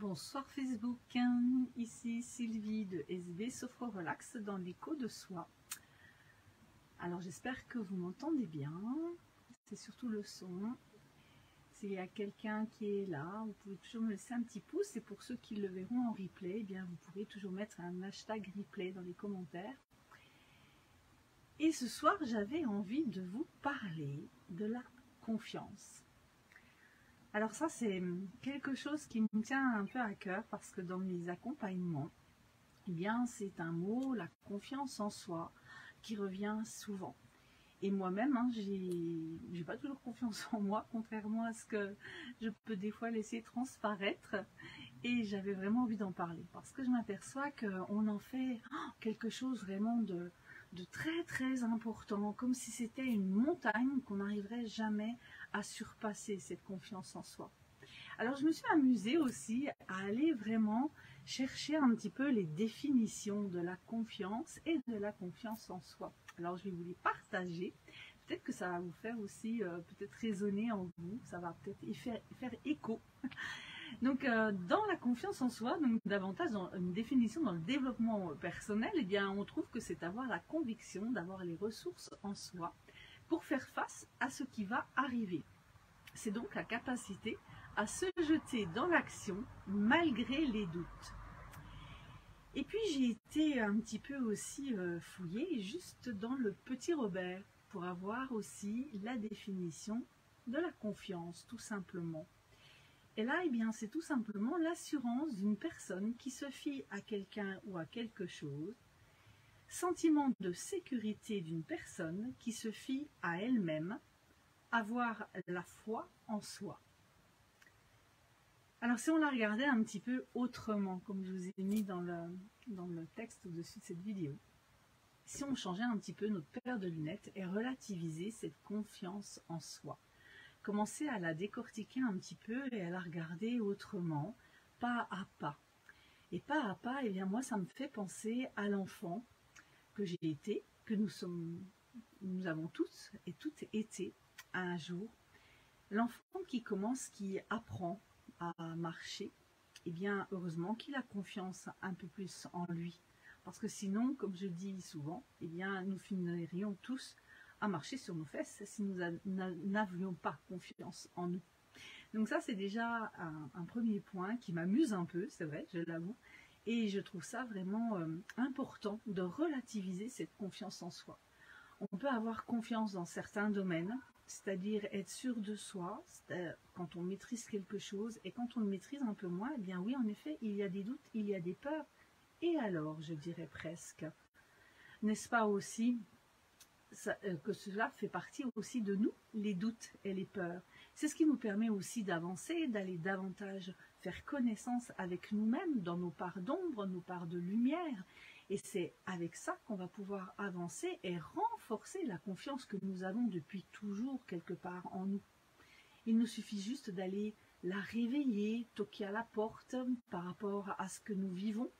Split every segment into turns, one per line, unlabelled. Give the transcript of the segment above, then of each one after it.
Bonsoir Facebook, ici Sylvie de SB Sophro Relax dans l'écho de soi. Alors j'espère que vous m'entendez bien, c'est surtout le son. S'il y a quelqu'un qui est là, vous pouvez toujours me laisser un petit pouce, et pour ceux qui le verront en replay, eh bien vous pouvez toujours mettre un hashtag replay dans les commentaires. Et ce soir j'avais envie de vous parler de la confiance. Alors ça, c'est quelque chose qui me tient un peu à cœur parce que dans mes accompagnements, eh bien, c'est un mot, la confiance en soi, qui revient souvent. Et moi-même, j'ai pas toujours confiance en moi, contrairement à ce que je peux des fois laisser transparaître. Et j'avais vraiment envie d'en parler parce que je m'aperçois qu'on en fait quelque chose vraiment de très très important, comme si c'était une montagne qu'on n'arriverait jamais à surpasser, cette confiance en soi. Alors je me suis amusée aussi à aller vraiment chercher un petit peu les définitions de la confiance et de la confiance en soi. Alors je vais vous les partager, peut-être que ça va vous faire aussi peut-être résonner en vous, ça va peut-être faire écho. Donc dans la confiance en soi, donc davantage dans une définition dans le développement personnel, eh bien on trouve que c'est avoir la conviction, d'avoir les ressources en soi pour faire face à ce qui va arriver. C'est donc la capacité à se jeter dans l'action malgré les doutes. Et puis j'ai été un petit peu aussi fouillée juste dans le Petit Robert pour avoir aussi la définition de la confiance, tout simplement. Et là, eh bien, c'est tout simplement l'assurance d'une personne qui se fie à quelqu'un ou à quelque chose, sentiment de sécurité d'une personne qui se fie à elle-même, avoir la foi en soi. Alors si on la regardait un petit peu autrement, comme je vous ai mis dans le texte au-dessus de cette vidéo, si on changeait un petit peu notre paire de lunettes et relativisait cette confiance en soi, commencer à la décortiquer un petit peu et à la regarder autrement, pas à pas. Et pas à pas, eh bien moi, ça me fait penser à l'enfant que j'ai été, que nous avons tous et toutes été un jour. L'enfant qui commence, qui apprend à marcher, eh bien heureusement qu'il a confiance un peu plus en lui. Parce que sinon, comme je dis souvent, eh bien nous finirions tous à marcher sur nos fesses si nous n'avions pas confiance en nous. Donc ça, c'est déjà un premier point qui m'amuse un peu, c'est vrai, je l'avoue, et je trouve ça vraiment important de relativiser cette confiance en soi. On peut avoir confiance dans certains domaines, c'est-à-dire être sûr de soi, quand on maîtrise quelque chose, et quand on le maîtrise un peu moins, eh bien oui, en effet, il y a des doutes, il y a des peurs, et alors, je dirais presque, n'est-ce pas aussi que cela fait partie aussi de nous, les doutes et les peurs. C'est ce qui nous permet aussi d'avancer, d'aller davantage faire connaissance avec nous-mêmes dans nos parts d'ombre, nos parts de lumière. Et c'est avec ça qu'on va pouvoir avancer et renforcer la confiance que nous avons depuis toujours quelque part en nous. Il nous suffit juste d'aller la réveiller, toquer à la porte par rapport à ce que nous vivons,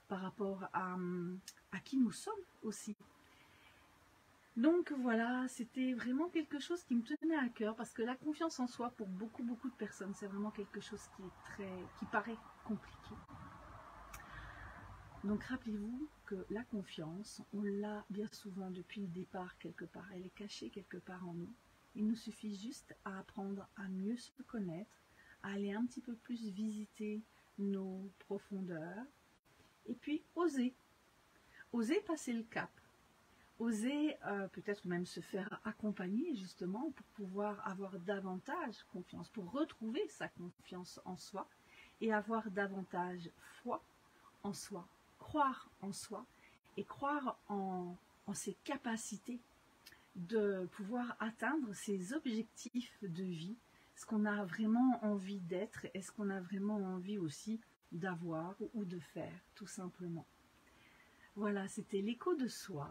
par rapport à qui nous sommes aussi. Donc voilà, c'était vraiment quelque chose qui me tenait à cœur parce que la confiance en soi, pour beaucoup de personnes, c'est vraiment quelque chose qui paraît compliqué. Donc rappelez-vous que la confiance, on l'a bien souvent depuis le départ quelque part, elle est cachée quelque part en nous. Il nous suffit juste à apprendre à mieux se connaître, à aller un petit peu plus visiter nos profondeurs et puis oser passer le cap. Oser peut-être même se faire accompagner justement pour pouvoir avoir davantage confiance, pour retrouver sa confiance en soi et avoir davantage foi en soi, croire en soi et croire en ses capacités de pouvoir atteindre ses objectifs de vie, ce qu'on a vraiment envie d'être et ce qu'on a vraiment envie aussi d'avoir ou de faire tout simplement. Voilà, c'était l'écho de soi.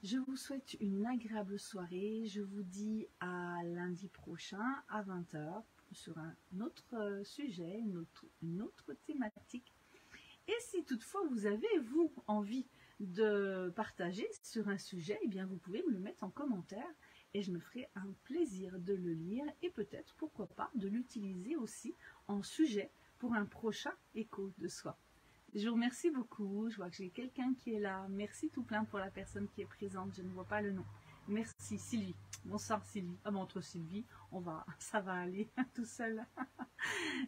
Je vous souhaite une agréable soirée. Je vous dis à lundi prochain à 20 h sur un autre sujet, une autre thématique. Et si toutefois vous avez, vous, envie de partager sur un sujet, eh bien vous pouvez me le mettre en commentaire et je me ferai un plaisir de le lire et peut-être, pourquoi pas, de l'utiliser aussi en sujet pour un prochain écho de soi. Je vous remercie beaucoup. Je vois que j'ai quelqu'un qui est là. Merci tout plein pour la personne qui est présente. Je ne vois pas le nom. Merci Sylvie. Bonsoir Sylvie. Ah bon, entre Sylvie, ça va aller tout seul.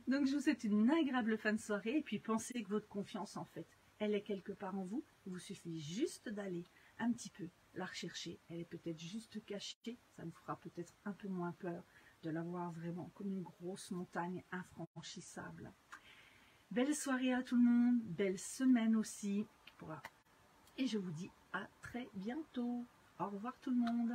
Donc je vous souhaite une agréable fin de soirée. Et puis pensez que votre confiance, en fait, elle est quelque part en vous. Il vous suffit juste d'aller un petit peu la rechercher. Elle est peut-être juste cachée. Ça nous fera peut-être un peu moins peur de la voir vraiment comme une grosse montagne infranchissable. Belle soirée à tout le monde, belle semaine aussi. Et je vous dis à très bientôt. Au revoir tout le monde.